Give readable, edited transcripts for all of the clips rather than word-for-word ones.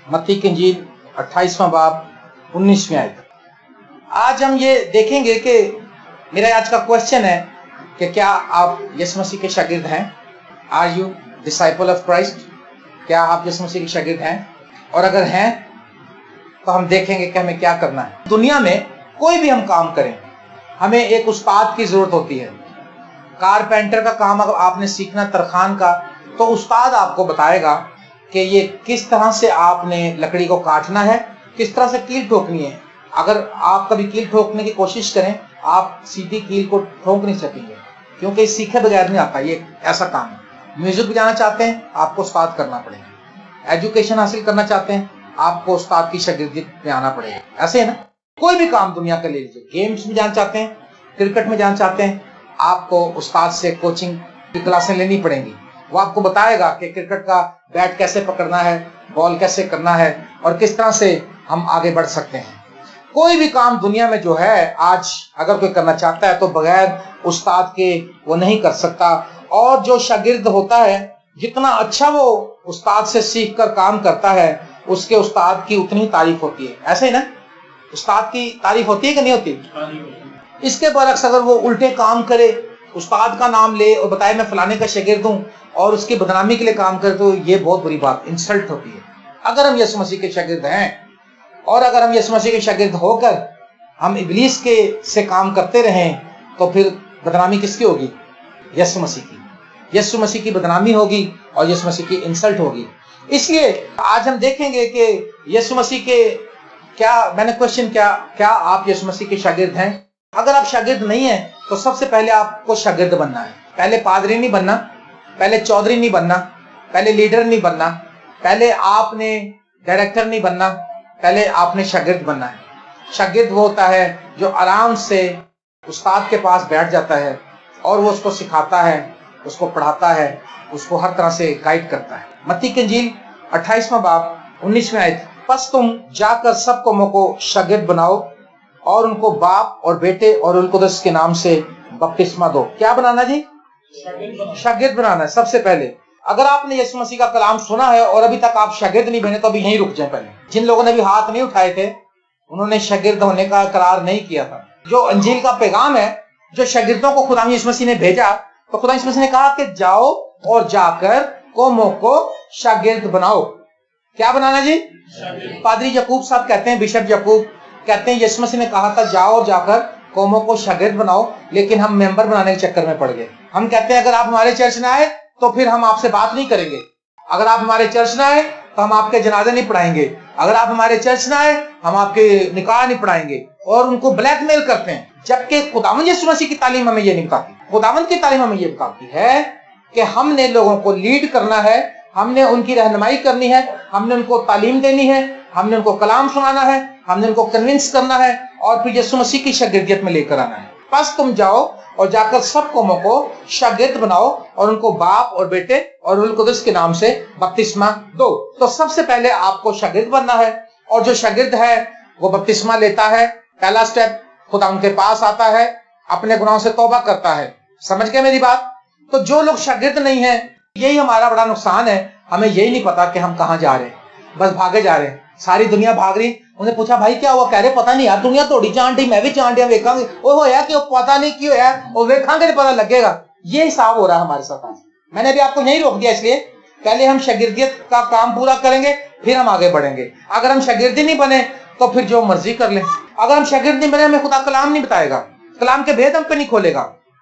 मत्ती की इंजील 28वां बाब 19वीं आयत। आज हम ये देखेंगे कि मेरा आज का क्वेश्चन है कि क्या आप यीशु मसीह के शागिर्द हैं? Are you disciple of Christ? क्या आप यीशु मसीह के शागिर्द हैं? और अगर हैं तो हम देखेंगे कि हमें क्या करना है। दुनिया में कोई भी हम काम करें, हमें एक उस्ताद की जरूरत होती है। कारपेंटर का काम अगर आपने सीखना तरखान का, तो उस्ताद आपको बताएगा कि ये किस तरह से आपने लकड़ी को काटना है, किस तरह से कील ठोकनी है। अगर आप कभी कील ठोकने की कोशिश करें, आप सीधी कील को ठोक नहीं सकेंगे, क्योंकि सीखे बगैर नहीं आता। ये ऐसा काम है। म्यूजिक बजाना चाहते हैं, आपको उस्ताद करना पड़ेगा। एजुकेशन हासिल करना चाहते हैं, आपको उस्ताद की शागिर्दी में आना पड़ेगा। ऐसे है ना, कोई भी काम दुनिया का ले लीजिए। गेम्स में जाना चाहते हैं, क्रिकेट में जाना चाहते हैं, आपको उस्ताद से कोचिंग की क्लासें लेनी पड़ेंगी। वो आपको बताएगा कि क्रिकेट का बैट कैसे पकड़ना है, बॉल कैसे करना है और किस तरह से हम आगे बढ़ सकते हैं। कोई भी काम दुनिया में जो है आज अगर कोई करना चाहता है तो बगैर उस्ताद के वो नहीं कर सकता। और जो शागिर्द होता है, जितना अच्छा वो उस्ताद से सीख कर काम करता है, उसके उस्ताद की उतनी तारीफ होती है। ऐसे ही ना, उस्ताद की तारीफ होती है कि नहीं होती? इसके बरक्स अगर वो उल्टे काम करे, उस्ताद का नाम ले और बताए मैं फलाने का शागिर्द हूं और उसकी बदनामी के लिए काम करे, तो ये बहुत बुरी बात, इंसल्ट होती है। अगर हम यीशु मसीह के शागिर्द हैं और अगर हम यीशु मसीह के शागिर्द होकर हम इब्लीस के से काम करते रहें, तो फिर बदनामी किसकी होगी? यीशु मसीह की। यीशु मसीह की बदनामी होगी और यीशु मसीह की इंसल्ट होगी। इसलिए आज हम देखेंगे कि यीशु मसीह के मैंने क्वेश्चन क्या आप यीशु मसीह के शागिर्द हैं? अगर आप शागिर्द नहीं हैं तो सबसे पहले आपको शागिर्द बनना है। पहले पादरी नहीं बनना, पहले चौधरी नहीं बनना, पहले लीडर नहीं बनना, पहले आपने डायरेक्टर नहीं बनना, पहले आपने शागिर्द बनना है। शागिर्द वो होता है जो आराम से उस्ताद के पास बैठ जाता है और वो उसको सिखाता है, उसको पढ़ाता है, उसको हर तरह से गाइड करता है। मत्ती की इंजील 28वां बाब 19वीं आयत। बस तुम जाकर सब कौमों को शागिर्द बनाओ और उनको बाप और बेटे और उलकुदस के नाम से बपतिस्मा दो। क्या बनाना जी? शागिर्द बनाना है सबसे पहले। अगर आपने यीशु मसीह का कलाम सुना है और अभी तक आप शागिर्द नहीं बने, तो अभी यहीं रुक जाए। पहले जिन लोगों ने भी हाथ नहीं उठाए थे, उन्होंने शागिर्द होने का करार नहीं किया था। जो अंजील का पैगाम है, जो शागिर्दों को खुदा यीशु मसीह ने भेजा, तो खुदा यीशु मसीह ने कहा कि जाओ और जाकर कौमों को शागिर्द बनाओ। क्या बनाना जी? पादरी यकूब साहब कहते हैं, बिशप यकूब कहते हैं, यीशु मसीह ने कहा था जाओ और जाकर कौमों को शागिर्द बनाओ, लेकिन हम मेंबर बनाने के चक्कर में पड़ गए। हम कहते हैं अगर आप हमारे चर्च में आए तो फिर हम आपसे बात नहीं करेंगे। अगर आप हमारे चर्च में आए तो हम आपके जनाजे नहीं पढ़ाएंगे। अगर आप हमारे चर्च में आए हम आपके निकाह नहीं पढ़ाएंगे, और उनको ब्लैकमेल करते हैं। जबकि खुदावंद यीशु मसीह की तालीम हमें ये नहीं बताती। खुदावंद की तालीम हमें ये बताती है कि हमने लोगों को लीड करना है, हमने उनकी रहनुमाई करनी है, हमने उनको तालीम देनी है, हमने उनको कलाम सुनाना है, हमने उनको कन्विंस करना है और फिर यीशु मसीह की शागिर्दियत में लेकर आना है। बस तुम जाओ और जाकर सब कौमों को शागिर्द बनाओ और उनको बाप और बेटे और रूह कुदस के नाम से बपतिस्मा दो। तो सबसे पहले आपको शागिर्द बनना है, और जो शागिर्द है वो बपतिस्मा लेता है। पहला स्टेप, खुदा उनके पास आता है, अपने गुनाहों से तौबा करता है। समझ गए मेरी बात? तो जो लोग शागिर्द नहीं है, यही हमारा बड़ा नुकसान है। हमें यही नहीं पता कि हम कहाँ जा रहे हैं, बस भागे जा रहे हैं। सारी दुनिया भाग रही। उन्हें पूछा भाई क्या हुआ? कह रहे पता नहीं यार, दुनिया थोड़ी जान डी, मैं भी जान दिया, वेखांगे वो होया कि पता नहीं क्यों है, वो वेखांगे तो पता लगेगा। ये हिसाब हो रहा है हमारे साथ। मैंने अभी आपको यही रोक दिया, इसलिए पहले हम शागिर्दियत का काम पूरा करेंगे, फिर हम आगे बढ़ेंगे। अगर हम शागिर्दी नहीं बने तो फिर जो मर्जी कर लें। अगर हम शागिर्द नहीं बने, हमें खुदा कलाम नहीं बताएगा, कलाम के भेद हम पे नहीं खोलेगा।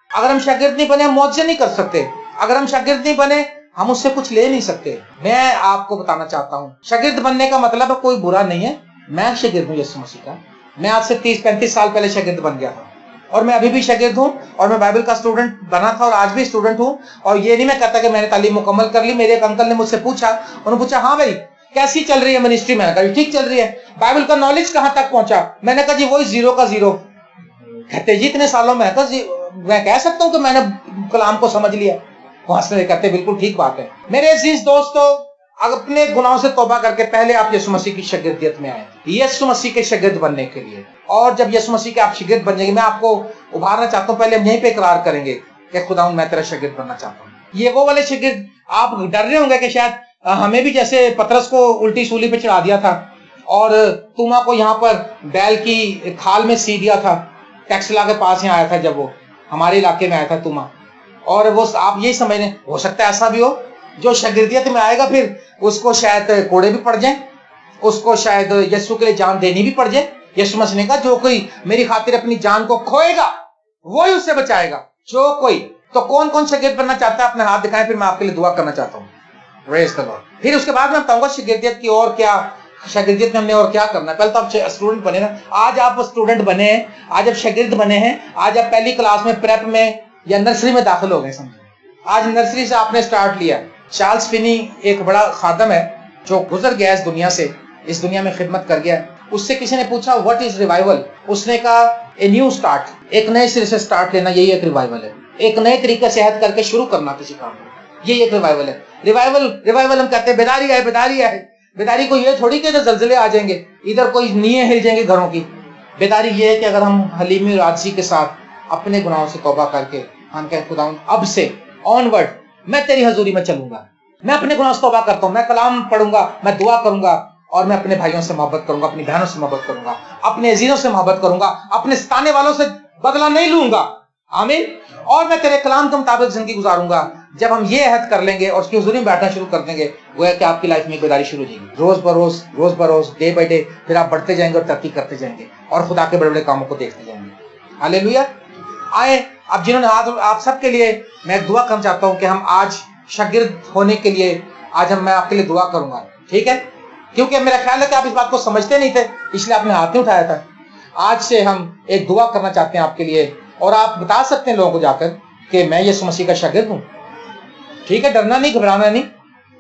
अगर हम शागिर्द नहीं बने, हम मौजे नहीं कर सकते। अगर हम शागिर्द नहीं बने, हम उससे कुछ ले नहीं सकते। मैं आपको बताना चाहता हूँ, शागिर्द बनने का मतलब कोई बुरा नहीं है। मैं शागिर्द हूँ यीशु मसीह का। मैं आज से 30-35 साल पहले शागिर्द बन गया था, और मैं अभी भी शागिर्द हूँ, और मैं बाइबल का स्टूडेंट बना था और आज भी स्टूडेंट हूँ। और ये नहीं मैं कहता कि मैंने तालीम मुकम्मल कर ली। मेरे एक अंकल ने मुझसे पूछा, उन्होंने पूछा हाँ भाई कैसी चल रही है मिनिस्ट्री? मैंने कहा ठीक चल रही है। बाइबल का नॉलेज कहाँ तक पहुंचा? मैंने कहा जी वही 0 का 0। कहते जी इतने सालों में मैं कह सकता हूँ कि मैंने कलाम को समझ लिया। वहां से कहते बिल्कुल ठीक बात है। मेरे अजीज दोस्तों, अपने गुनाहों से तौबा करके पहले आप यीशु मसीह की शागिर्दियत में आए, यीशु मसीह के शागिर्द बनने के लिए। और जब यीशु मसीह के आप शागिर्द बन जाएंगे, मैं आपको उभारना चाहता हूँ, पहले हम यहीं पे इकरार करेंगे कि खुदा मैं तेरा शागिर्द बनना चाहता हूँ। ये वो वाले शागिर्द, आप डर रहे होंगे कि शायद हमें भी जैसे पतरस को उल्टी सूली पे चढ़ा दिया था और तुमा को यहाँ पर बैल की खाल में सी दिया था। टैक्सला के पास यहाँ आया था जब वो हमारे इलाके में आया था तुमा, और वो आप यही समझ लें, हो सकता है ऐसा भी हो जो शागिर्दियत में आएगा फिर उसको शायद कोड़े भी पड़ जाए, उसको शायद यीशु के लिए जान देनी भी पड़ जाए। यीशु मसीह ने कहा जो कोई मेरी खातिर अपनी जान को खोएगा वही उससे बचाएगा। जो कोई, तो कौन कौन शागिर्द बनना चाहता है अपने हाथ दिखाएं, फिर मैं आपके लिए दुआ करना चाहता हूँ। Praise the Lord. फिर उसके बाद मैं बताऊंगा शागिर्दियत की और क्या, शागिर्दियत में हमने और क्या करना है। पहले तो आप स्टूडेंट बने ना, आज आप स्टूडेंट बने हैं, आज आप शागिर्द बने हैं, आज आप पहली क्लास में प्रेप में या नर्सरी में दाखिल हो गए। समझे, आज नर्सरी से आपने स्टार्ट लिया। चार्ल्स फिनी एक बड़ा खादम है जो गुजर गया इस दुनिया से, इस दुनिया में खिदमत कर गया। उससे किसी ने पूछा व्हाट इज रिवाइवल, उसने कहा ए न्यू स्टार्ट, एक नए सिरे से स्टार्ट लेना, यही एक रिवाइवल है। एक नए तरीके से हद करके शुरू करना किसी काम को, यही एक रिवाइवल है। रिवाइवल हम कहते हैं बेदारी है, बेदारी है। बेदारी को ये थोड़ी कि जो जलजले आ जाएंगे, इधर कोई नींवें हिल जाएंगे घरों की। बेदारी ये है कि अगर हम हलीमी और आजिज़ी के साथ अपने गुनाहों से तौबा करके हम कहें खुदा अब से ऑनवर्ड मैं तेरी हजूरी में चलूंगा, मैं अपने गुनाहों से तौबा करता हूं, मैं कलाम पढ़ूंगा, मैं दुआ करूंगा और मैं अपने भाइयों से मोहब्बत करूंगा, अपनी बहनों से मोहब्बत करूंगा, अपने अजीजों से मोहब्बत करूंगा, अपने सताने वालों से बदला नहीं लूंगा, आमीन, और मैं तेरे कलाम के मुताबिक जिंदगी गुजारूंगा। जब हम ये अहद कर लेंगे और उसकी हुजूरी में बैठना शुरू कर देंगे, वो है कि आपकी लाइफ में बेदारी शुरू हो जाएगी। रोज बरोज डे बाय डे फिर आप बढ़ते जाएंगे और तरक्की करते जाएंगे और खुदा के बड़े बड़े कामों को देखते जाएंगे। हालेलुया। आए अब जिन्होंने हाथ, आप सबके लिए मैं दुआ करना चाहता हूं कि हम आज शागिर्द होने के लिए आज मैं आपके लिए दुआ करूंगा, ठीक है? क्योंकि मेरा ख्याल है कि आप इस बात को समझते नहीं थे, इसलिए आपने हाथ नहीं उठाया था। आज से हम एक दुआ करना चाहते हैं आपके लिए, और आप बता सकते हैं लोगों को जाकर कि मैं यीशु मसीह का शागिर्द हूं, ठीक है? डरना नहीं, घबराना नहीं,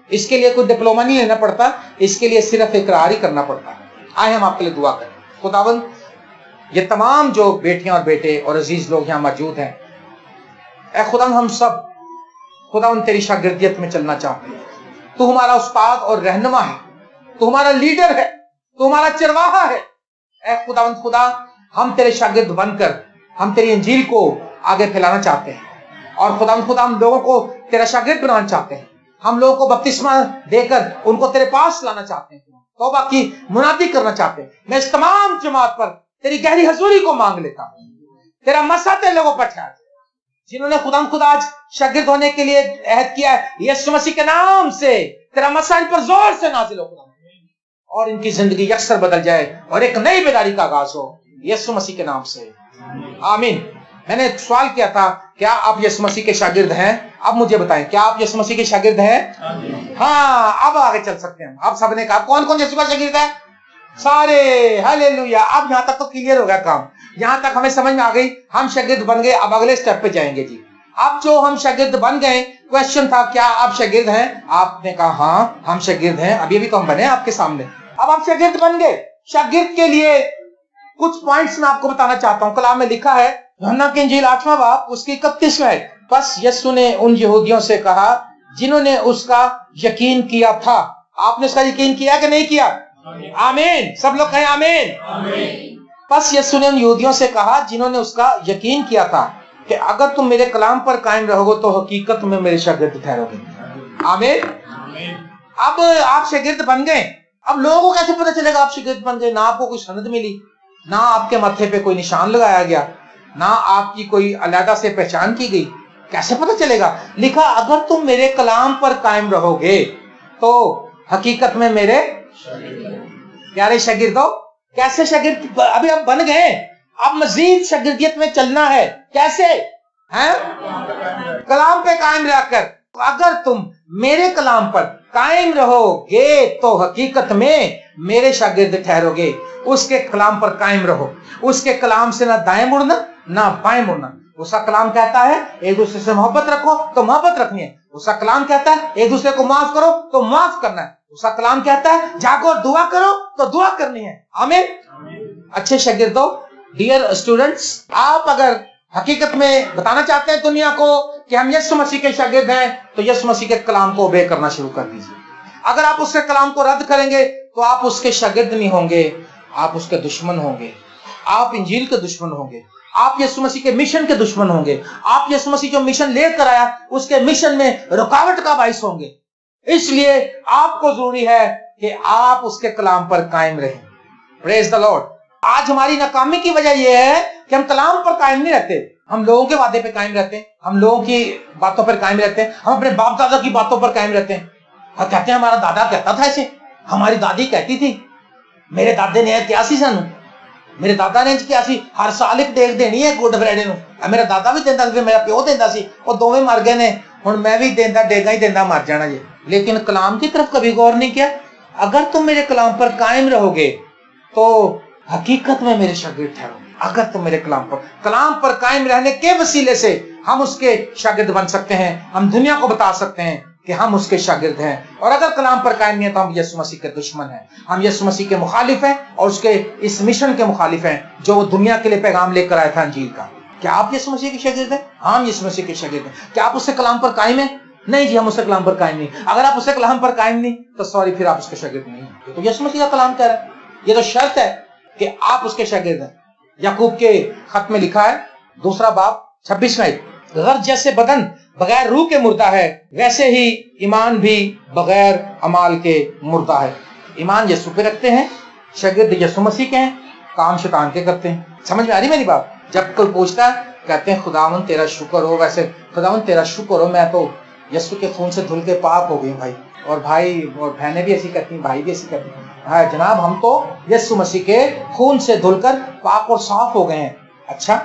इसके लिए कोई डिप्लोमा नहीं लेना पड़ता, इसके लिए सिर्फ इकरार ही करना पड़ता है। आए हम आपके लिए दुआ करें। खुदावंद, ये तमाम जो बेटियां और बेटे और अजीज लोग यहाँ मौजूद हैं, ऐ खुदावंद हम सब खुदावंद तेरी शागिर्दियत में चलना चाहते हैं। तू हमारा उस्ताद और रहनुमा है, तू हमारा लीडर है, तू हमारा चरवाहा है। ऐ खुदावंद खुदा, हम तेरे शागिर्द बनकर हम तेरी इंजील को आगे फैलाना चाहते हैं, और खुदावंद खुदा हम लोगों को तेरा शागिर्द बनाना चाहते हैं। हम लोगों को बपतिस्मा देकर उनको तेरे पास लाना चाहते हैं, तौबा की मुनादी करना चाहते हैं। मैं इस तमाम जमात पर तेरी गहरी हजूरी को मांग लेता हूं, तेरा मसा तेरे लोगों पर ठहर, जिन्होंने खुदा आज शागिर्द होने के लिए अहद किया है, यीशु मसीह के नाम से तेरा मसा इन पर जोर से नाजिल हो खुदा, और इनकी जिंदगी यकसर बदल जाए और एक नई बेदारी का आगाज हो यीशु मसीह के नाम से, आमीन। मैंने सवाल किया था, क्या आप यीशु मसीह के शागिर्द हैं? अब मुझे बताएं, क्या आप यीशु मसीह के शागिर्द हैं? हाँ, अब आगे चल सकते हैं। अब सबने कहा कौन कौन यीशु का शागिर्द है? सारे, हालेलुया। अब यहां तक तो क्लियर हो गया काम, यहां तक हमें समझ में आ गई, हम शागिर्द बन गए। अब अगले स्टेप पे जाएंगे जी। अब जो हम शागिर्द बन गए, क्वेश्चन था क्या आप शागिर्द हैं? आपने कहा हाँ हम शागिर्द हैं, अभी तो हम बने आपके सामने। अब आप शागिर्द बन गए। शागिर्द के लिए कुछ पॉइंट्स मैं आपको बताना चाहता हूं। कलाम में लिखा है, यूहन्ना की इंजील 8वां बाब उसकी 31वां आयत, बस यीशु ने उन यहूदियों से कहा जिन्होंने उसका यकीन किया था। आपने उसका यकीन किया कि नहीं किया? आमीन। सब लोग कहें आमीन। बस यीशु ने उन यहूदियों से कहा जिन्होंने उसका यकीन किया था कि अगर तुम मेरे कलाम पर कायम रहोगे तो हकीकत में मेरे शागिर्द ठहरोगे। आमीन। अब आप शागिर्द बन गए। अब लोगों को कैसे पता चलेगा आप शागिर्द बन गए? ना आपको कोई सनद मिली, ना आपके माथे पे कोई निशान लगाया गया, ना आपकी कोई अलग से पहचान की गई, कैसे पता चलेगा? लिखा अगर तुम मेरे कलाम पर कायम रहोगे तो हकीकत में मेरे प्यारे शागिर्द हो। कैसे शागिर्द? अभी आप बन गए, अब मजीद शागिर्दियत में चलना है। कैसे हैं? कलाम पे कायम रहकर। अगर तुम मेरे कलाम पर कायम रहोगे तो हकीकत में मेरे शागिर्द ठहरोगे। उसके कलाम पर कायम रहो, उसके कलाम से ना दाएं मुड़ना ना बाएं मुड़ना। उसका कलाम कहता है एक दूसरे से मोहब्बत रखो तो मोहब्बत रखनी है। उसका कलाम कहता है एक दूसरे को माफ करो तो माफ करना है। उसका कलाम कहता है जागो और दुआ करो तो दुआ करनी है। आमीन। अच्छे शागिर्दों, डियर स्टूडेंट्स, आप अगर हकीकत में बताना चाहते हैं दुनिया को कि हम यीशु मसीह के शागिर्द हैं, तो यीशु मसीह के कलाम को ओबे करना शुरू कर दीजिए। अगर आप उसके कलाम को रद्द करेंगे तो आप उसके शागिर्द नहीं होंगे, आप उसके दुश्मन होंगे, आप इंजील के दुश्मन होंगे, आप यीशु मसीह के मिशन के दुश्मन होंगे, आप यीशु मसीह जो मिशन लेकर आया उसके मिशन में रुकावट का बाइस होंगे। اس لیے آپ کو ضروری ہے کہ آپ اس کے کلام پر قائم رہیں. پریز دا لارڈ. آج ہماری ناکامی کی وجہ یہ ہے کہ ہم کلام پر قائم نہیں رہتے. ہم لوگوں کے وعدے پہ قائم رہتے ہیں, ہم لوگوں کی باتوں پر قائم رہتے ہیں, ہم اپنے باپ دادا کی باتوں پر قائم رہتے ہیں. اور کہتے ہیں ہمارا دادا کہتا تھا ایسے, ہماری دادی کہتی تھی, میرے دادے نے کیا سی سانو, میرے دادا نے کیا سی, ہر سال ایک ڈیگ دینی ہے گڈ فرائیڈے نو. میرا دادا بھی دینا سی, میرا پیو دینا سی, وہ دونوں مر گئے نے, ہن میں بھی دینا ڈیگا ہی دینا مر جانا جی. لیکن کلام کی طرف کبھی غور نہیں کیا. اگر تم میرے کلام پر قائم رہو گے تو حقیقت میں میرے شاگرد ٹھہرو. اگر تم میرے کلام پر قائم رہنے کے وسیلے سے ہم اس کے شاگرد بن سکتے ہیں, ہم دنیا کو بتا سکتے ہیں کہ ہم اس کے شاگرد ہیں. اور اگر کلام پر قائم نہیں ہے تو ہم یسوع مسیح کے دشمن ہیں, ہم یسوع مسیح کے مخالف ہیں اور اس کے اس مشن کے مخالف ہیں جو وہ دنیا کے لیے پیغام لے کر آیا تھا انجیل کا. کیا آپ یسوع مسیح کے شاگرد ہیں؟ ہم یسوع مسیح کے شاگرد ہیں. کیا آپ اس سے کلام پر قائم ہیں؟ نہیں جی, ہم اس سے کلام پر قائم نہیں. اگر آپ اس سے کلام پر قائم نہیں تو سوری, پھر آپ اس کے شاگرد نہیں ہیں. تو یسوع مسیح کا کلام کہہ رہا ہے, یہ تو شرط ہے کہ آپ اس کے شاگرد ہیں. یعقوب کے خط میں لکھا ہے 2 باب 26 آیت, غرض جیسے بدن بغیر روح کے مردہ ہے ویسے ہی ایمان بھی بغیر اعمال کے مردہ ہے. ایمان یسوع پہ رکھتے ہیں, شاگرد یسوع مسیح کے ہیں, کام شیطان کے کرتے ہیں. سمجھ میں آ رہی میری بات؟ جب کوئی پوچھتا ہے کہتے ہیں خداوند تیرا شکر ہو, ویسے خداوند تیرا شکر ہو, میں تو یسوع کے خون سے دھل کے پاک ہو گئی بھائی. اور بھائی اور بہنیں بھی ایسی کرتی ہیں, بھائی بھی ایسی کرتے ہیں. ہاں جناب, ہم تو یسوع مسیح کے خون سے دھل کر پاک اور صاف ہو گئے ہیں. اچھا,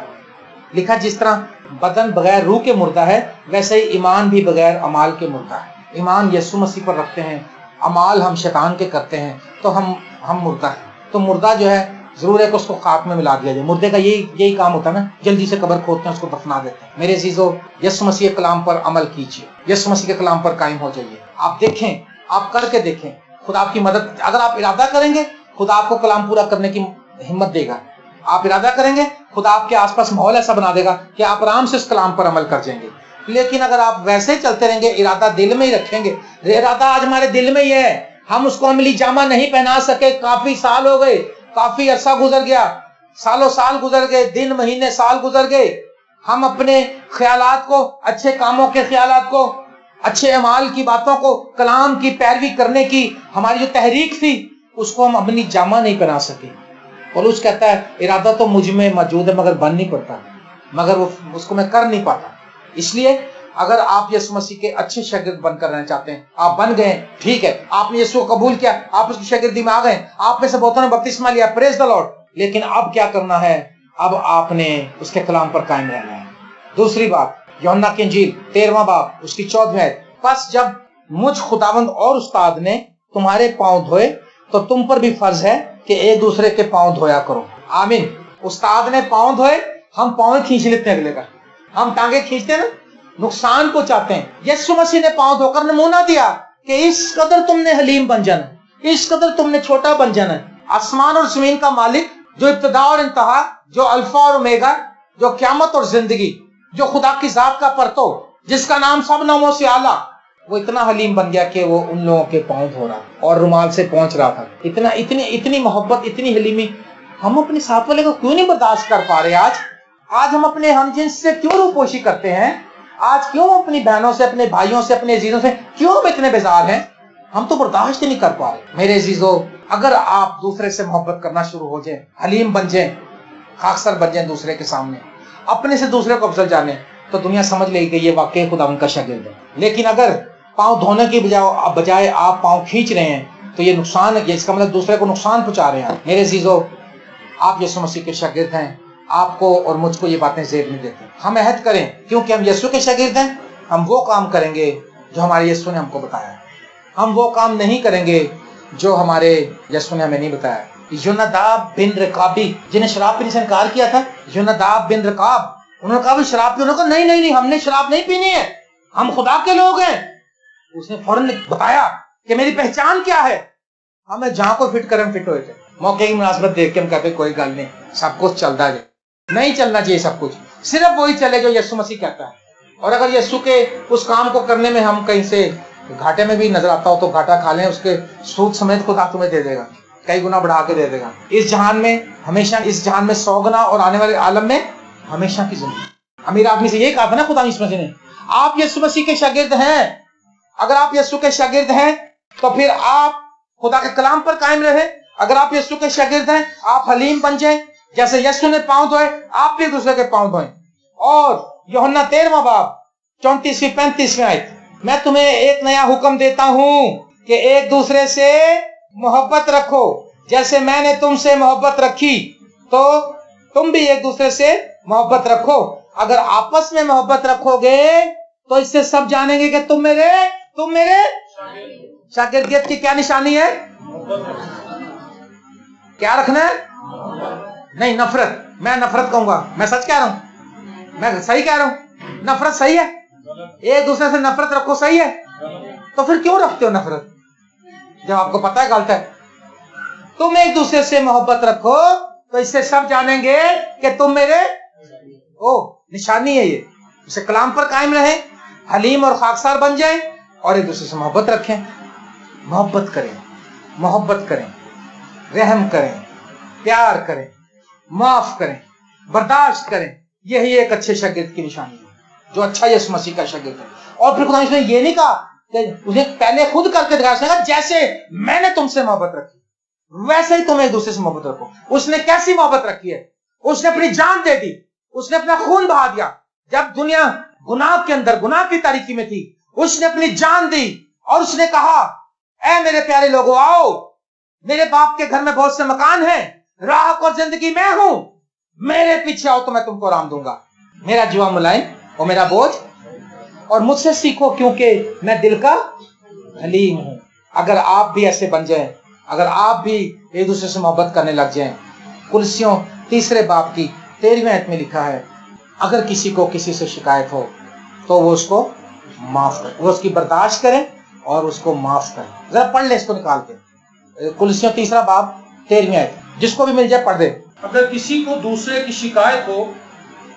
لکھا جس طرح بدن بغیر روح کے مردہ ہے ویسے ہی ایمان بھی بغیر اعمال کے مردہ ہے. ایمان یسوع مسیح پر رکھتے ہیں, اعمال ہم شیطان کے کرتے ہیں, تو ہم مردہ ہیں. تو مردہ جو ہے ضرور ہے کہ اس کو خاک میں ملا دیا جائے. مردے کا یہی کام ہوتا ہے نا, جلدی سے قبر کھودتے ہیں, اس کو دفنا دیتے ہیں. میرے عزیزو, یسوع مسیح کے کلام پر عمل کیجیے, یسوع مسیح کے کلام پر قائم ہو جائیے. آپ دیکھیں, آپ کر کے دیکھیں, خدا آپ کی مدد. اگر آپ ارادہ کریں گے خدا آپ کو کلام پورا کرنے کی ہمت دے گا. آپ ارادہ کریں گے خدا آپ کے آس پاس ماحول ایسا بنا دے گا کہ آپ آرام سے اس کلام پر عمل کر جائیں گے. لیکن اگر آپ ویسے ہی چلتے رہیں گے, ارادہ دل میں ہی رکھیں گے, ارادہ آج ہمارے دل میں ہی ہے, ہم اس کو عملی جامہ نہیں پہنا سکے, کافی سال ہو گئے, کافی عرصہ گزر گیا, سالوں سال گزر گئے, دن مہینے سال گزر گئے, ہم اپنے خیالات کو, اچھے کاموں کے خیالات کو, اچھے اعمال کی باتوں کو, کلام کی پیروی کرنے کی ہماری جو تحریک تھی اس کو ہم اپنی جامہ نہیں پہنا سکے. پولس کہتا ہے ارادہ تو مجھ میں موجود ہے مگر بن نہیں پڑتا, مگر اس کو میں کر نہیں پاتا. اس لیے اگر آپ یسوع مسیح کے اچھے شاگرد بن کر رہنا چاہتے ہیں, آپ بن گئے, ٹھیک ہے, آپ نے یسوع کو قبول کیا, آپ اس کی شاگردی میں آ گئے, آپ میں سے بہتوں نے بپتسمہ لیا, پریز دی لارڈ. لیکن اب کیا کرنا ہے؟ اب آپ نے اس کے کلام پر قائم رہنا ہے. دوسری بات, یوحنا کی انجیل 13واں باب اس کی 14ویں آیت, پس جب مجھ خداوند اور استاد نے تمہارے پاؤں دھوئے تو تم پر بھی فرض ہے کہ ایک دوسرے کے پاؤں دھویا کرو. آمین. استاد نے پاؤں دھوئے, ہم پاؤں کھینچ لیتے ہیں اگلے کا, ہم ٹانگیں کھینچتے ہیں نا, نقصان پہنچاتے ہیں. یسوع مسیح نے پاؤں دھو کر نمونہ دیا کہ اس قدر تم نے حلیم بن جانا, اس قدر تم نے چھوٹا بن جانا. آسمان اور زمین کا مالک, جو ابتدا اور انتہا, جو الفا اور اومیگا, جو قیامت اور زندگی, جو خدا کی ذات کا پرتو, جس کا نام سب ناموں سے اعلیٰ, وہ اتنا حلیم بن گیا کہ وہ ان لوگوں کے پاؤں دھو رہا اور رومال سے پہنچ رہا تھا. اتنی محبت, اتنی حلیمی ہم اپنے ساتھ والے کو کیوں نہیں برداشت کر پا رہے؟ آج ہم اپنے ہم جنس سے کیوں روپوشی کرتے ہیں؟ آج کیوں اپنی بہنوں سے, اپنے بھائیوں سے, اپنے عزیزوں سے کیوں ہم اتنے بیزار ہیں؟ ہم تو برداشت ہی نہیں کر پا رہے. میرے عزیزو, اگر آپ دوسرے سے محبت کرنا شروع ہو جائیں, حلیم بن جائیں, خاکسر بن جائیں دوسرے کے سامنے, اپنے سے دوسرے کو افضل جانیں, تو دنیا سمجھ لے گی کہ یہ واقعی خدا ان کا شاگرد ہے. لیکن اگر پاؤں دھونے کی بجائے آپ پاؤں کھینچ رہے ہیں تو یہ نقصان ہے, اس کا مطلب دوسرے کو نقصان پہنچا رہے ہیں. میرے عزیزو, آپ یسوع مسیح کے شاگرد ہیں, آپ کو اور مجھ کو یہ باتیں زیب نہیں دیتی. ہم عہد کریں, کیونکہ ہم یسوع کے شاگرد ہیں, ہم وہ کام کریں گے جو ہمارے یسوع نے ہم کو بتایا ہے. ہم وہ کام نہیں کریں گے جو ہمارے یسوع نے ہمیں نہیں بتایا. یوناداب بن رکابی, جنہیں شراب پینے سے انکار کیا تھا, یوناداب بن رکاب, انہوں نے کہا بھی شراب پینے کو, نہیں, ہم نے شراب نہیں پینی ہے, ہم خدا کے لوگ ہیں. اس نے فوراً بتایا کہ میری پہچان کیا ہے. ہمیں جہاں کو فٹ کریں فٹ ہوئے تھے. موقع کی مناسبت دیکھ کے ہم کہتے کوئی گل نہیں, سب کچھ چلتا جائے. نہیں چلنا چاہیے سب کچھ, صرف وہی چلے جو یسوع مسیح کہتا ہے. اور اگر یسوع کے اس کام کو کرنے میں ہم کہیں سے گھاٹے میں بھی نظر آتا ہو تو گھاٹا کھا لیں, اس کے سود سمیت خدا تمہیں دے دے گا, کئی گنا بڑھا کے دے دے گا. اس جہان میں ہمیشہ, اس جہان میں 100 گنا, اور آنے والے عالم میں ہمیشہ کی زندگی. امیر آدمی سے یہی کہا تھا نا خدا یسوع مسیح نے, آپ یسوع مسیح کے شاگرد ہیں, अगर आप यीशु के शागिर्द हैं तो फिर आप खुदा के कलाम पर कायम रहे। अगर आप यीशु के शागिर्द हैं, आप हलीम बन जाएं, जैसे यीशु ने पांव धोए आप भी एक दूसरे के पांव धोएं। और यूहन्ना 13वां बाब 34-35 आयत, मैं तुम्हें एक नया हुक्म देता हूं कि एक दूसरे से मोहब्बत रखो, जैसे मैंने तुमसे मोहब्बत रखी तो तुम भी एक दूसरे से मोहब्बत रखो। अगर आपस में मोहब्बत रखोगे तो इससे सब जानेंगे कि तुम मेरे शागिर्दियत की क्या निशानी है? क्या रखना है? नहीं, नफरत। मैं नफरत कहूंगा, मैं सच कह रहा हूं, मैं सही कह रहा हूं। नफरत सही है? एक दूसरे से नफरत रखो सही है? तो फिर क्यों रखते हो नफरत जब आपको पता है गलत है? तुम एक दूसरे से मोहब्बत रखो तो इससे सब जानेंगे कि तुम मेरे निशानी है। ये उसे कलाम पर कायम रहे, हलीम और खाकसार बन जाएं और एक दूसरे से मोहब्बत रखें। मोहब्बत करें, रहम करें, प्यार करें, माफ करें, बर्दाश्त करें। यही एक अच्छे शागिर्द की निशानी है, जो अच्छा यीशु मसीह का शागिर्द है। और फिर खुदा ने ये नहीं कहा कि उसे पहले खुद करके दिखाया, जैसे मैंने तुमसे मोहब्बत रखी वैसे ही तुम एक दूसरे से मोहब्बत रखो। उसने कैसी मोहब्बत रखी है? उसने अपनी जान दे दी, उसने अपना खून बहा दिया। जब दुनिया गुनाह के अंदर, गुनाह की तारीकी में थी, उसने अपनी जान दी और उसने कहा, ऐ मेरे प्यारे लोगों, आओ, मेरे बाप के घर में बहुत से मकान हैं, राह और जिंदगी मैं हूं, मेरे पीछे आओ तो मैं तुमको आराम दूंगा। मेरा जीवा मुलायम और मेरा बोझ, और मुझसे सीखो क्योंकि मैं दिल का हलीम हूं। अगर आप भी ऐसे बन जाएं, अगर आप भी एक दूसरे से मोहब्बत करने लग जाएं, कुलसियों 3 बाब की 13वीं आयत में लिखा है, अगर किसी को किसी से शिकायत हो तो वो उसको माफ करे, वो उसकी बर्दाश्त करें और उसको माफ करें। जरा पढ़ ले इसको निकाल के, कुलसियों 3 बाब 13वीं आयत, जिसको भी मिल जाए पढ़ दे। अगर किसी को दूसरे की शिकायत हो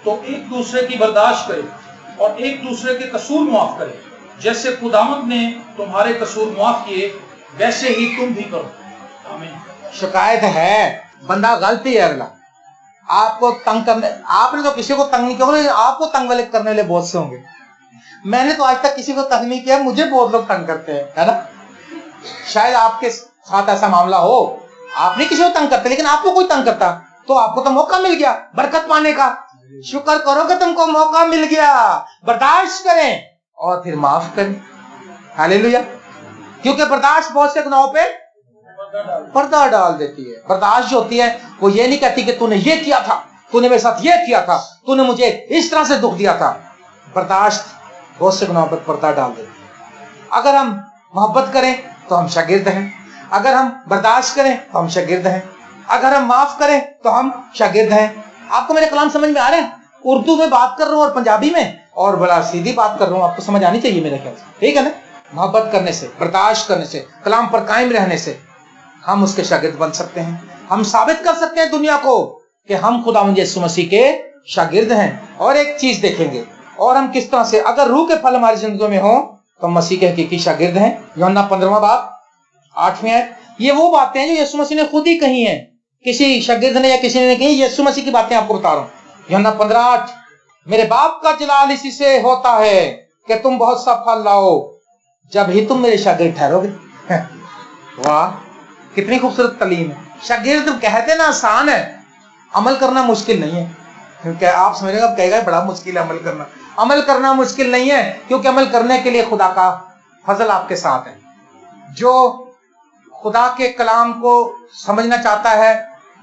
तो एक दूसरे की बर्दाश्त करे और एक दूसरे के कसूर माफ करे, जैसे खुदावंद ने तुम्हारे कसूर माफ किए वैसे ही तुम भी करो। आमीन। शिकायत है, बंदा गलती है, अगला आपको तंग करने, आपने तो किसी को तंग नहीं किया, लेकिन आपको तंग वाले करने वाले बहुत से होंगे। मैंने तो आज तक किसी को तंग नहीं किया, मुझे बहुत लोग तंग करते हैं, है ना? शायद आपके साथ ऐसा मामला हो, आप नहीं किसी को तंग करते, लेकिन आपको कोई तंग करता तो आपको तो मौका मिल गया बरकत पाने का। शुक्र करो कि तुमको मौका मिल गया। बर्दाश्त करें और फिर माफ करें। हालेलुया। क्योंकि बर्दाश्त बहुत से गुनाहों पे पर्दा डाल देती है। बर्दाश्त जो होती है वो ये नहीं कहती कि तूने ये किया था, तूने मेरे साथ ये किया था, तूने मुझे इस तरह से दुख दिया था। बर्दाश्त बहुत से गुनाहों पर पर्दा डाल देती है। अगर हम मोहब्बत करें तो हम शागिर्द हैं, अगर हम बर्दाश्त करें तो हम शागिर्द हैं, अगर हम माफ करें तो हम शागिर्द हैं। आपको मेरे कलाम समझ में आ रहे हैं? उर्दू में बात कर रहा हूं और पंजाबी में, और बड़ा सीधी बात कर रहा हूं, आपको समझ आनी चाहिए मेरे ख्याल से, ठीक है ना? मोहब्बत करने से, बर्दाश्त करने से, कलाम पर कायम रहने से हम उसके शागिर्द बन सकते हैं। हम साबित कर सकते हैं दुनिया को कि हम खुदावंद यीशु मसीह के शागिर्द हैं। और एक चीज देखेंगे, और हम किस तरह से, अगर रूह के फल हमारी जिंदगी में हो तो हम मसीह के हकीकी शागिर्द हैं। यूहन्ना 15वां बाब 8वीं आयत, ये वो बातें हैं जो यीशु मसीह ने खुद ही कही हैं, किसी शागिर्द ने या किसी ने कही। यीशु मसीह की बातें आपको बता रहा हूं। यूहन्ना 15:8, मेरे बाप का जलाल इसी से होता है कि तुम बहुत सा फल लाओ, जब ही तुम मेरे शागिर्द ठहरोगे। वाह, कितनी खूबसूरत तालीम है। शागिर्द कहते ना आसान है, अमल करना मुश्किल नहीं है। क्योंकि आप समझेंगे, आप कहेगा बड़ा मुश्किल है अमल करना। अमल करना मुश्किल नहीं है, क्योंकि अमल करने के लिए खुदा का फजल आपके साथ है। जो खुदा के कलाम को समझना चाहता है,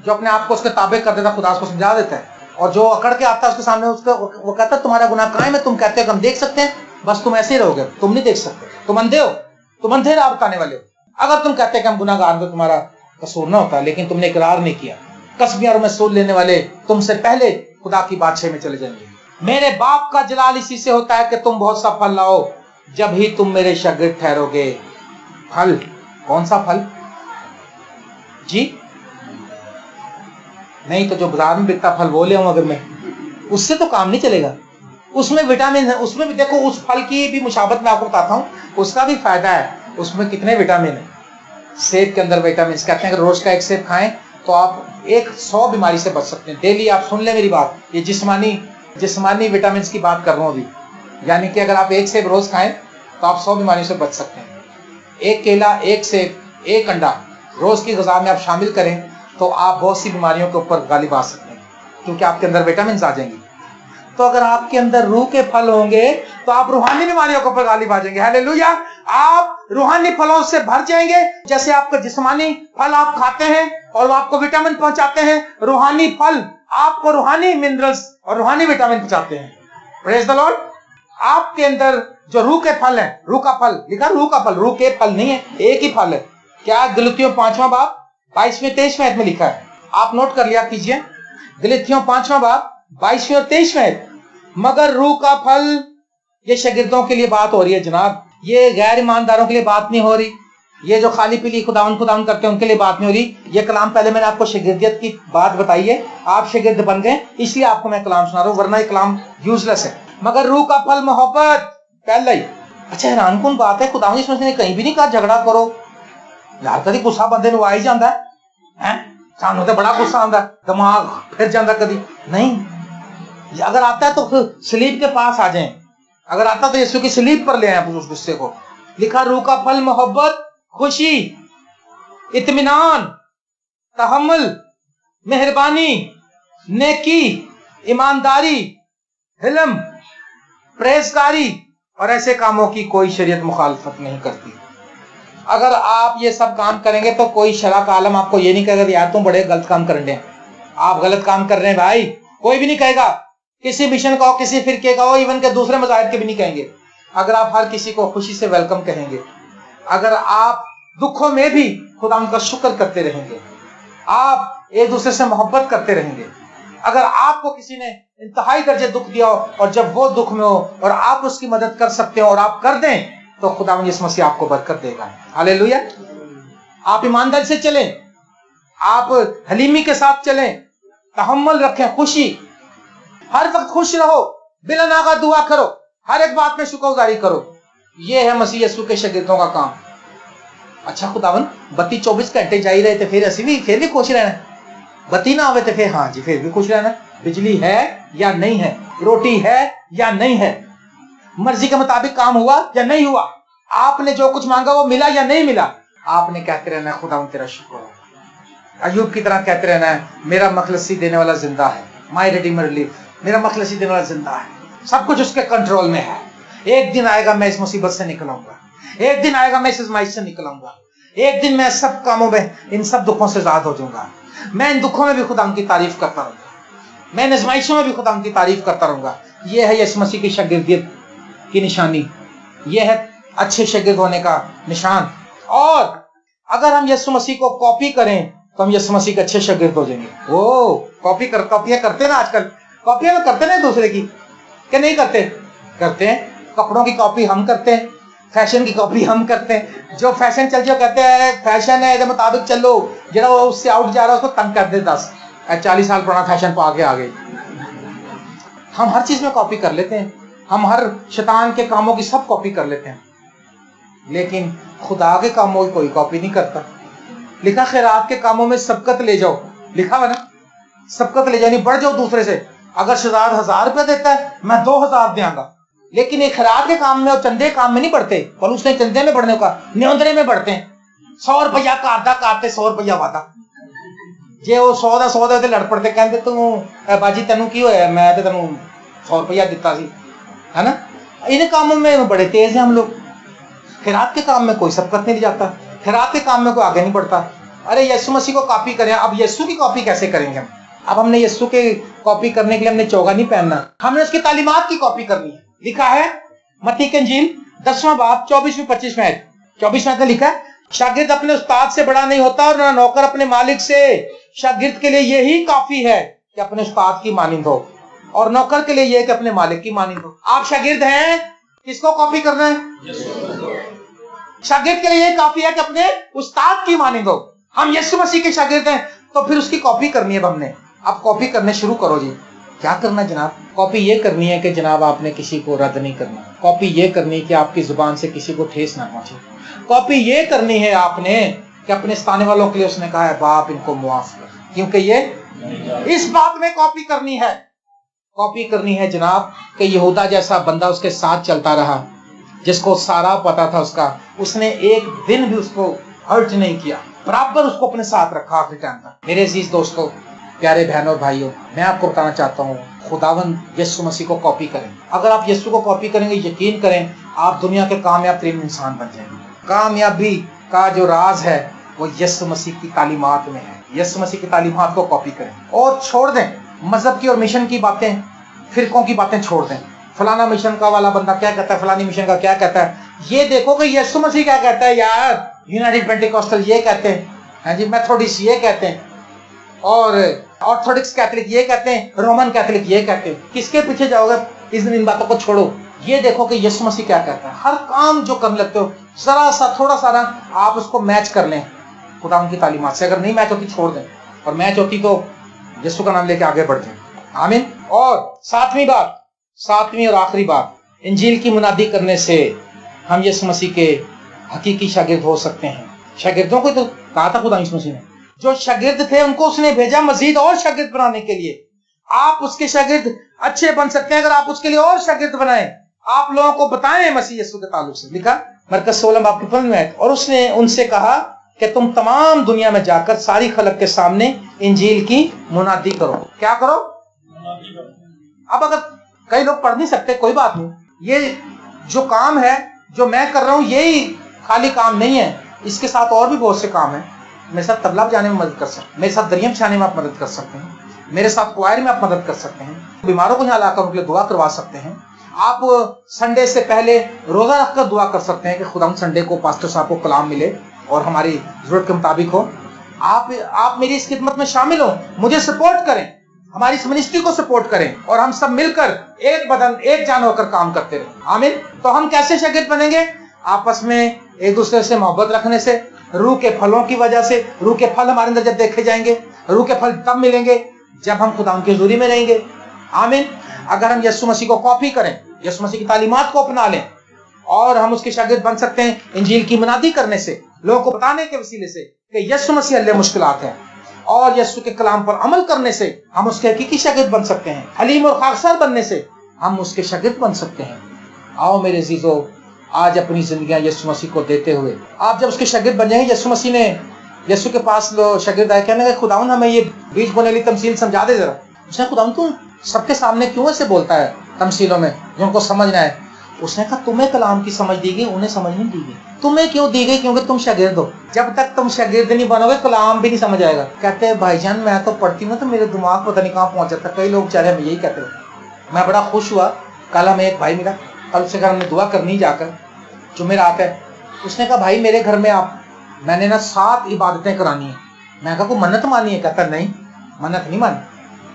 जो अपने आप को उसके ताबे कर देता, खुदा उसको समझा देता है। और जो अकड़ के आता है उसके सामने, उसका वो कहता है तुम्हारा गुनाह कायम है, तुम कहते हो कि हम देख सकते हैं, बस तुम ऐसे ही रहोगे, तुम नहीं देख सकते, तुम अंधे हो, तुम अंधे राह बताने वाले हो। अगर तुम कहते हैं कि हम गुनाहगार, तो तुम्हारा कसूर ना होता, लेकिन तुमने इकरार नहीं किया। कसबियां में सूद लेने वाले तुमसे पहले खुदा की बादशाही में चले जाएंगे। मेरे बाप का जलाल इसी से होता है कि तुम बहुत सा फल लाओ, जब ही तुम मेरे शागिर्द ठहरोगे। फल, कौन सा फल जी? नहीं तो जो बाजार में बिकता फल वो ले आऊं अगर मैं, उससे तो काम नहीं चलेगा। उसमें विटामिन है, उसमें भी देखो, उस फल की भी मुशाबत मैं आपको बताता हूं, उसका भी फायदा है। उसमें कितने विटामिन है। सेब के अंदर विटामिन, कहते हैं कि रोज का एक सेब खाएं तो आप 100 बीमारी से बच सकते हैं डेली। आप सुन ले मेरी बात, ये जिस्मानी विटामिन की बात कर रहा हूं अभी। यानी कि अगर आप एक सेब रोज खाएं तो आप 100 बीमारियों से बच सकते हैं। एक केला, एक सेब, एक अंडा रोज की ग़िज़ा में आप शामिल करें तो आप बहुत सी बीमारियों के ऊपर गालिब आ सकते हैं, क्योंकि आपके अंदर विटामिन आ जाएंगे। तो अगर आपके अंदर रूह के फल होंगे तो आप रूहानी बीमारियों के ऊपर गालिब आ जाएंगे। हालेलुया। आप रूहानी फलों से भर जाएंगे। जैसे आपका जिस्मानी फल आप खाते हैं और वो आपको विटामिन पहुंचाते हैं, रूहानी फल आपको रूहानी मिनरल्स और रूहानी विटामिन पहुंचाते हैं। Praise the Lord. आपके अंदर जो रूह के फल है, रूह का फल लिखा, रूह का फल, रूह के फल नहीं है, एक ही फल है। क्या गलतियों 5वां बाब 22वें 23वें आयत में लिखा है, आप नोट कर लिया कीजिए। गलतियों 5वां बाब 22वें और 23वें आयत। मगर रूह का फल, ये शागिर्दों के लिए बात हो रही है जनाब, ये गैर ईमानदारों के लिए बात नहीं हो रही, ये जो खाली पीली खुदावन करते हैं उनके लिए बात नहीं हो रही। ये कलाम पहले मैंने आपको शागिर्दियत की बात बताई है, आप शागिर्द बन गए इसलिए आपको मैं कलाम सुना रहा हूं, वरना ये कलाम यूजलेस है। मगर रूह का फल मोहब्बत पहला ही। अच्छा हैरान कुन बात है, खुदावन यीशु मसीह ने कहीं भी नहीं कहा झगड़ा करो यार। कभी गुस्सा बंदे नूं आ ही जाता है, सानू तो बड़ा गुस्सा आता है, दिमाग फिर जाता कभी नहीं। अगर आता है तो सलीब के पास आ जाएं, अगर आता तो यीशु की सलीब पर ले आए उस गुस्से को। लिखा रूह का फल मोहब्बत, खुशी, इत्मीनान, तहम्मुल, मेहरबानी, नेकी, ईमानदारी, हिल्म, परहेजगारी, और ऐसे कामों की कोई शरीयत मुखालफत नहीं करती। अगर आप ये सब काम करेंगे तो कोई शरा का आलम आपको ये नहीं कहेगा यार तुम बड़े गलत काम कर रहे हैं, आप गलत काम कर रहे हैं भाई, कोई भी नहीं कहेगा। किसी मिशन का हो, किसी फिरके का हो, इवन के दूसरे मज़ाहिब के भी नहीं कहेंगे। अगर आप हर किसी को खुशी से वेलकम कहेंगे, अगर आप दुखों में भी खुदा उनका शुक्र करते रहेंगे, आप एक दूसरे से मोहब्बत करते रहेंगे, अगर आपको किसी ने इंतहाई दर्जे दुख दिया हो और जब वो दुख में हो और आप उसकी मदद कर सकते हो और आप कर दें तो खुदावंद यीशु मसीह आपको बरकत देगा। हालेलुया। आप ईमानदारी से चलें, आप हलीमी के साथ चलें, तहम्मुल रखें, खुशी, हर वक्त खुश रहो, बिला नागा दुआ करो, हर एक बात में शुक्रगुजारी करो। ये है मसीह यीशु के शागिर्दों का काम। अच्छा खुदावंद बत्ती 24 घंटे जा ही रहे थे, फिर भी खुश रहना, बत्ती ना आवे तो फिर हाँ जी फिर भी खुश रहना। बिजली है या नहीं है, रोटी है या नहीं है, मर्जी के मुताबिक काम हुआ या नहीं हुआ, आपने जो कुछ मांगा वो मिला या नहीं मिला, आपने कहते रहना है खुदावंद तेरा शुक्र है। अय्यूब की तरह कहते रहना है मेरा मखलसी देने वाला जिंदा है, माय रिडीमर लिव, मेरा मखलसी देने वाला जिंदा है, सब कुछ उसके कंट्रोल में है। एक दिन आएगा मैं इस मुसीबत से निकल आऊंगा, एक दिन आएगा मैं इस आजमाइश से निकल आऊंगा, एक दिन मैं सब कामों में इन सब दुखों से आजाद हो जाऊंगा। मैं इन दुखों में भी खुदा की तारीफ करता रहूंगा, मैं इन आजमाइशों में भी खुदा की तारीफ करता रहूंगा। यह है यीशु मसीह की शागिर्दियत की निशानी, यह है अच्छे शागिर्द होने का निशान। और अगर हम यीशु मसीह को कॉपी करें तो हम यीशु मसीह के अच्छे शागिर्द हो जाएंगे। ओ कॉपियां करते ना आजकल, कॉपियां तो करते ना दूसरे की, क्या नहीं करते? करते हैं। कपड़ों की कॉपी हम करते हैं, फैशन की कॉपी हम करते हैं। जो फैशन चल जो कहते हैं फैशन है मुताबिक चलो, जरा वो उससे आउट जा रहा है उसको तंग कर दे, 40 साल पुराना फैशन पा के आ गए। हम हर चीज में कॉपी कर लेते हैं, हम हर शैतान के कामों की सब कॉपी कर लेते हैं, लेकिन खुदा के कामों की कोई कॉपी नहीं करता। लिखा खैरात के कामों में सबकत ले जाओ, लिखा हुआ ना, सबकत ले जाओ, नहीं बढ़ जाओ दूसरे से। अगर शहजाद 1000 रुपया देता है मैं 2000 देंगा, लेकिन एक खैरात के काम में और चंदे काम में नहीं बढ़ते, पर उसने चंदे में बढ़ने का न्योंदरे में बढ़ते हैं। 100 रुपया काटदा काटते 100 रुपया वादा, जे वो 100 दे लड़ पड़ते, कहते तू बाजी तेनू की होया, मैं तो तेनू 100 रुपया दिता सी, है ना। इन कामों में बड़े तेज हैं हम लोग। खैरात के काम में कोई सबकत नहीं जाता, खैरात के काम में कोई आगे नहीं बढ़ता। अरे यीशु मसीह को कॉपी करें, अब यीशु की कॉपी कैसे करेंगे हम? अब हमने यीशु के कॉपी करने के लिए हमने चोगा नहीं पहनना, हमने उसकी तालीमात की कॉपी करनी है। लिखा है मत्ती की इंजील 10वां बाब 24-25 में 24 में लिखा है, शागिर्द अपने उस्ताद से बड़ा नहीं होता और ना नौकर अपने मालिक से। शागिर्द के लिए यही काफी है कि अपने उस्ताद की मानिंद हो, और नौकर के लिए यह कि अपने मालिक की मानिंद हो। आप शागिर्द हैं, किसको कॉपी करना है? शागिर्द के लिए यह काफी है कि अपने उस्ताद की मानिंद हो। हम यीशु मसीह के शागिर्द हैं तो फिर उसकी कॉपी करनी है। अब हमने आप कॉपी करने शुरू करो जी। क्या करना जनाब? कॉपी ये करनी है कि जनाब आपने किसी को रद्द नहीं करना, कॉपी ये करनी है कि आपकी जुबान से किसी को ठेस ना पहुंचे, कॉपी ये करनी है आपने कि अपने स्थाने वालों के लिए उसने कहा है बाप इनको मुआफ कर, क्योंकि ये इस बात में कॉपी करनी है। कॉपी करनी है जनाब कि यहूदा जैसा बंदा उसके साथ चलता रहा, जिसको सारा पता था उसने एक दिन भी उसको हर्ट नहीं किया, बराबर उसको अपने साथ रखा आखिरी टाइम तक। मेरे अजीज दोस्तों, प्यारे बहनों और भाइयों, मैं आपको बताना चाहता हूँ, खुदावंद यीशु मसीह को कॉपी करें। अगर आप यीशु को कॉपी करेंगे, यकीन करें आप दुनिया के कामयाब तरीन इंसान बन जाएंगे। कामयाबी का जो राज है वो यीशु मसीह की तालीमात में है। यीशु मसीह की तालीमात को कॉपी करें और छोड़ दें मजहब की और मिशन की बातें, फिरकों की बातें छोड़ दें। फलाना मिशन का वाला बंदा क्या कहता है, फलानी मिशन का क्या कहता है, ये देखो कि यीशु मसीह क्या कहता है। यार यूनाइटेड पेंटिकॉस्टल ये कहते हैं, हाँ जी, मेथोडिस्ट ये कहते हैं, और ऑर्थोडॉक्स कैथोलिक ये कहते हैं, रोमन कैथोलिक ये कहते हैं। किसके पीछे जाओगे? इस दिन इन बातों को छोड़ो, ये देखो कि यीशु मसीह क्या कहता है। हर काम जो करने लगते हो जरा सा थोड़ा सा आप उसको मैच कर लें खुदा उनकी तालीमात से। अगर नहीं मैच होती छोड़ दें, और मैच होती तो यीशु का नाम लेके आगे बढ़ जाए। आमीन। और सातवीं और आखिरी बात, इंजील की मुनादी करने से हम यीशु मसीह के हकीकी शागिर्द हो सकते हैं। शागिर्दों को तो कहा था खुदा यीशु मसीह ने, जो शागिर्द थे उनको उसने भेजा मजीद और शागिर्द बनाने के लिए। आप उसके शागिर्द अच्छे बन सकते हैं अगर आप उसके लिए और शागिर्द बनाएं। आप लोगों को बताएं मसीह यीशु के ताल्लुक से। लिखा मरकज 16 बाब की 15 में, और उसने उनसे कहा कि तुम तमाम दुनिया में जाकर सारी खलक के सामने इंजील की मुनादी करो। क्या करो? मुनादी करो। अब अगर कई लोग पढ़ नहीं सकते, कोई बात नहीं, ये जो काम है जो मैं कर रहा हूं यही खाली काम नहीं है, इसके साथ और भी बहुत से काम हैं। मेरे साथ तबला बजाने में मदद कर सकते हैं, मेरे साथ दरिया बिछाने में आप मदद कर सकते हैं, मेरे साथ क्वायर में आप मदद कर सकते हैं, बीमारों को यहाँ लाकर उनके लिए दुआ करवा सकते हैं। आप संडे से पहले रोजा रखकर दुआ कर सकते हैं कि खुदा संडे को पास्टर साहब को कलाम मिले और हमारी जरूरत के मुताबिक हो। आप मेरी इस खिदमत में शामिल हो, मुझे सपोर्ट करें, हमारी इस मिनिस्ट्री को सपोर्ट करें, और हम सब मिलकर एक बदन एक जान होकर काम करते रहे। आमीन। तो हम कैसे शागिर्द बनेंगे? आपस में एक दूसरे से मोहब्बत रखने से, रूह के फलों की वजह से। रूह के फल हमारे अंदर जब देखे जाएंगे, रूह के फल तब मिलेंगे जब हम खुदा की हुजूरी में रहेंगे। आमीन। अगर हम यीशु मसीह को कॉपी करें, यीशु मसीह की तालीमात को अपना लें, और हम उसके शागिर्द बन सकते हैं इंजील की मुनादी करने से, लोगों को बताने के वसीले से कि यीशु मसीह हल्ले मुश्किलात है, और यीशु के कलाम पर अमल करने से हम उसके हकीकी शागिर्द बन सकते हैं। हलीम और खाकसार बनने से हम उसके शागिर्द बन सकते हैं। आओ मेरे अजीजों, आज अपनी जिंदगियां यीशु मसीह को देते हुए आप जब उसके शागिर्द बन जाएंगे। यीशु मसीह ने यीशु के पास लो शागिर्द आए, कहने लगे खुदावन हमें ये बीज बोने वाली तमसील समझा दे जरा। उसने खुदावन तू सबके सामने क्यों ऐसे बोलता है तमसीलों में जो उनको समझना है? उसने कहा तुम्हें कलाम की समझ दी गई, उन्हें समझ नहीं दी गई। तुम्हें क्यों दी गई? क्योंकि तुम शागिर्द हो। जब तक तुम शागिर्द नहीं बनोगे कलाम भी नहीं समझ आएगा। कहते हैं भाईजान मैं तो पढ़ती हूँ तो मेरे दिमाग पता नहीं कहाँ पहुंच जाता। कई लोग चाहे यही कहते हैं। मैं बड़ा खुश हुआ, कल हमें एक भाई मिला, कल से घर हमने दुआ करनी जाकर, जुमेरात है। उसने कहा भाई मेरे घर में मैंने ना 7 इबादतें करानी है। मैं कहा कोई मन्नत मानी है? कहता नहीं मन्नत नहीं मानी,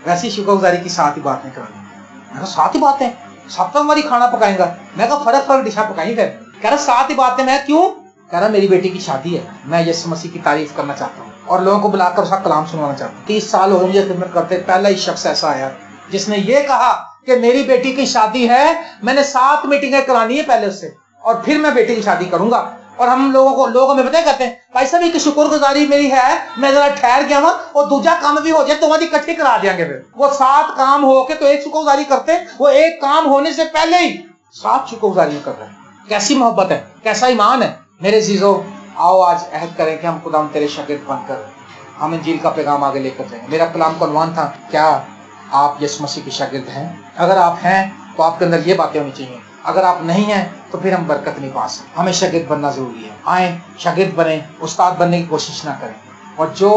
वैसी शुक्रगुजारी की 7 इबादतें करानी। मैं कहा 7 इबादतें? 7 बारी खाना पकाएंगा? मैं कहा फर्क डिशा पकाई। फिर कह रहा 7 इबादतें। मैं क्यों? कह रहा मेरी बेटी की शादी है, मैं यीशु मसीह की तारीफ करना चाहता हूँ और लोगों को बुलाकर उसका कलाम सुनवाना चाहता हूँ। 30 साल हो गए मुझे खिदमत करते, पहला ही शख्स ऐसा आया जिसने ये कहा कि मेरी बेटी की शादी है, मैंने 7 मीटिंगें करानी है पहले उससे, और फिर मैं बेटी की शादी करूंगा। और हम लोगों में पता कहते हैं भाई साहब की शुक्रगुजारी मेरी है, मैं जरा ठहर गया वहां और दूसरा काम भी हो जाए तो वहां इकट्ठे करा देंगे। फिर वो 7 काम हो के तो एक शुक्रगुजारी करते हैं, वो एक काम होने से पहले ही 7 शुक्रगुजारी कर रहे हैं। कैसी मोहब्बत है, कैसा ईमान है। मेरे जीजो आओ आज अहद करें कि हम खुदा तेरे शागिर्द बनकर हम इंजील का पैगाम आगे लेकर जाएंगे। मेरा कलाम का उन्वान था, क्या आप यीशु मसीह के शागिर्द हैं? अगर आप हैं तो आपके अंदर ये बातें होनी चाहिए। अगर आप नहीं हैं तो फिर हम बरकत नहीं पा सकते। हमें शागिर्द बनना जरूरी है। आए शागिर्द बने, उस्ताद बनने की कोशिश ना करें। और जो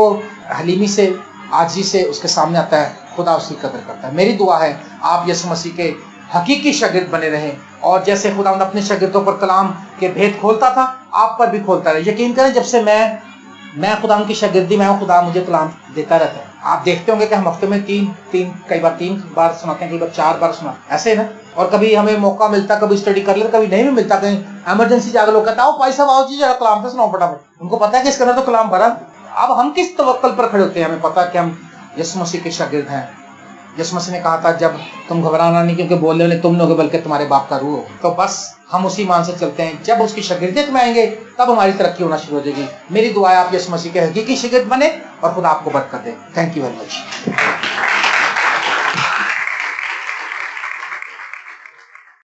हलीमी से आजी से उसके सामने आता है खुदा उसकी कदर करता है। मेरी दुआ है आप यीशु मसीह के हकीकी शागिर्द बने रहें, और जैसे खुदा अपने शागिर्दों पर कलाम के भेद खोलता था आप पर भी खोलता रहे। यकीन करें जब से मैं खुदा की शागिर्दी में हूँ, खुदा मुझे कलाम देता रहता है। आप देखते होंगे कि हम हफ्ते में कई बार 3 बार सुनाते हैं, कई बार 4 बार सुनाते ऐसे ना। और कभी हमें मौका मिलता, कभी स्टडी कर लेते, कभी नहीं भी मिलता, कहीं एमरजेंसी जाकर लोग कहता भाई साहब आओ जी जरा कलाम तो सुनाओ फटाफट। उनको पता है कि इसके अंदर तो कलाम भरा। अब हम किस तवक्कल पर खड़े होते हैं? हमें पता है कि हम यीशु मसीह के शागिर्द हैं। यीशु मसीह ने कहा था जब तुम घबराना नहीं क्योंकि बोलने वाले तुम लोग बल्कि तुम्हारे बाप का रूह हो। तो बस हम उसी मान से चलते हैं। जब उसकी शागिर्दियत में आएंगे तब हमारी तरक्की होना शुरू हो जाएगी। मेरी दुआ है आप यीशु मसीह के हकीकी शागिर्द बने और खुदा आपको बरकत दे। Thank you very much.